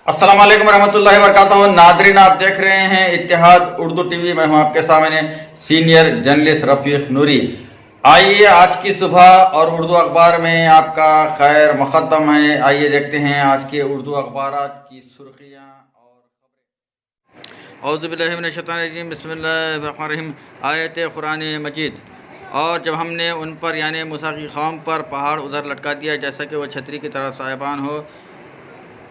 अस्सलाम वालेकुम रहमतुल्लाहि व बरकातहू। नादरीन, आप देख रहे हैं इत्तेहाद उर्दू टीवी। मैं हूं आपके सामने सीनियर जर्नलिस्ट रफीक नूरी। आइए आज की सुबह और उर्दू अखबार में आपका खैर मुक़द्दम है। आइए देखते हैं आज के उर्दू अखबारात की सुर्खियां और खबरें। औज़ु बिल्लाहि मिनश शैतानिर रजीम, बिस्मिल्लाहिर रहमानिर रहीम। आयत कुरान मजीद। और जब हमने उन पर यानी मूसा की कौम पर पहाड़ उधर लटका दिया जैसा कि वह छतरी की तरह साहिबान हो,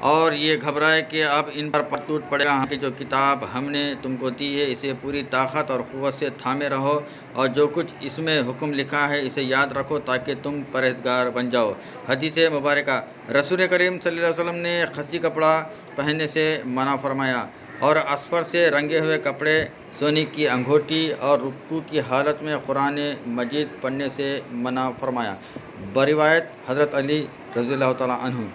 और ये घबराए कि अब इन पर टूट पड़ेगा कि जो किताब हमने तुमको दी है इसे पूरी ताकत और क़ुव्वत से थामे रहो, और जो कुछ इसमें हुक्म लिखा है इसे याद रखो ताकि तुम परहेज़गार बन जाओ। हदीस मुबारक। रसूल करीम सल्लल्लाहु अलैहि वसल्लम ने खसी कपड़ा पहनने से मना फरमाया और असफर से रंगे हुए कपड़े, सोने की अंगूठी और रुकू की हालत में कुरान मजीद पढ़ने से मना फरमाया। बरिवायत हज़रत अली रज़ियल्लाहु तआला अन्हु।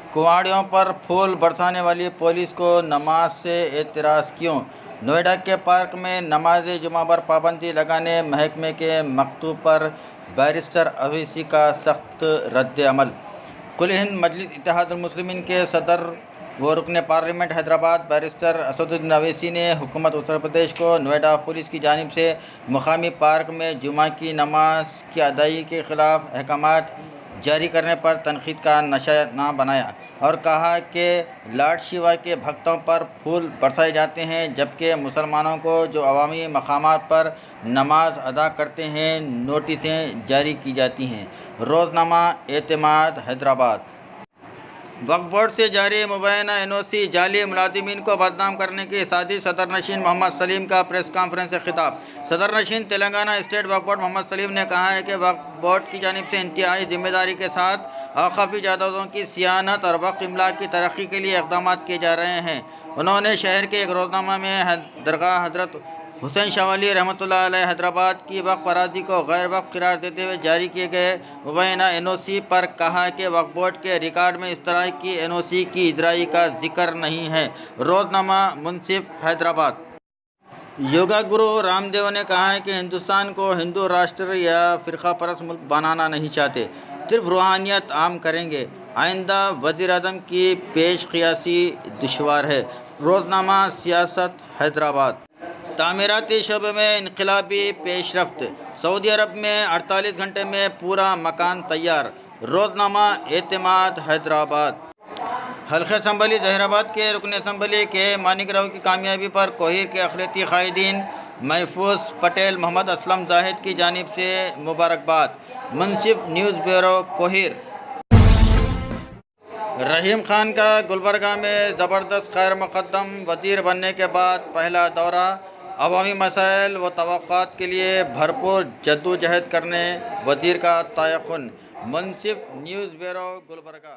कुआड़ियों पर फूल बरसाने वाली पुलिस को नमाज से एतराज़ क्यों? नोएडा के पार्क में नमाज जुमा पर पाबंदी लगाने महकमे के मकतूब पर बैरिस्टर अवैसी का सख्त रद्द अमल। कुल हिंद मजलिस इत्तेहादुल मुस्लिमीन के सदर व रुकन पार्लियामेंट हैदराबाद बैरिस्टर असदुद्दीन अवैसी ने हुकूमत उत्तर प्रदेश को नोएडा पुलिस की जानिब से मकामी पार्क में जुमा की नमाज की अदायगी के ख़िलाफ़ अहकामात जारी करने पर तनकीद का निशाना बनाया और कहा कि लॉर्ड शिवा के भक्तों पर फूल बरसाए जाते हैं, जबकि मुसलमानों को जो अवामी मकामात पर नमाज अदा करते हैं नोटिसें जारी की जाती हैं। रोज़नामा एतमाद हैदराबाद। वक्फ बोर्ड से जारी मुबैना एनओसी जाली मुलाजिमीन को बदनाम करने की साजिश। सदर नशीन मोहम्मद सलीम का प्रेस कॉन्फ्रेंस से खिताब। सदर नशीन तेलंगाना स्टेट वक्फ बोर्ड मोहम्मद सलीम ने कहा है कि वक्फ बोर्ड की जानिब से इंतहाई जिम्मेदारी के साथ औक़ाफ़ी जायदादों की सियानत और वक्फ इमलाक की तरक्की के लिए इक़दाम किए जा रहे हैं। उन्होंने शहर के एक रोज़नामा में दरगाह हज़रत हुसैन शाह वली रहमतुल्लाह अलैह हैदराबाद की वक्फ अराज़ी को गैर वक्फ करार देते हुए जारी किए गए मुबैना एनओसी पर कहा कि वक्फ बोर्ड के रिकॉर्ड में इस तरह की एनओसी की इजराई का जिक्र नहीं है। रोज़नामा मुंसिफ हैदराबाद। योगा गुरु रामदेव ने कहा है कि हिंदुस्तान को हिंदू राष्ट्र या फ़िरका परस्त मुल्क बनाना नहीं चाहते, सिर्फ रूहानियत आम करेंगे। आइंदा वज़ीर आज़म की पेश क़ियासी दुश्वार है। रोज़नामा सियासत हैदराबाद। तामीराती शोबे में इनकलाबी पेशरफ्त। सऊदी अरब में 48 घंटे में पूरा मकान तैयार। रोज़नामा एतमाद हैदराबाद। हल्क़े असम्बली जहीराबाद के रुकन असम्बली के मानिक राव की कामयाबी पर कोहिर के अक़लियती क़ायदीन महफूज पटेल मोहम्मद असलम जाहिद की जानिब से मुबारकबाद। मुंसिफ न्यूज़ ब्यूरो कोहिर। रहीम खान का गुलबर्गा में ज़बरदस्त खैर मुक़द्दम। वज़ीर बनने के बाद पहला दौरा। अवामी मसाइल व तवक्कुआत के लिए भरपूर जद्दोजहद करने वज़ीर का तयक़ुन। मुंसिफ न्यूज़ ब्यूरो गुलबर्गा।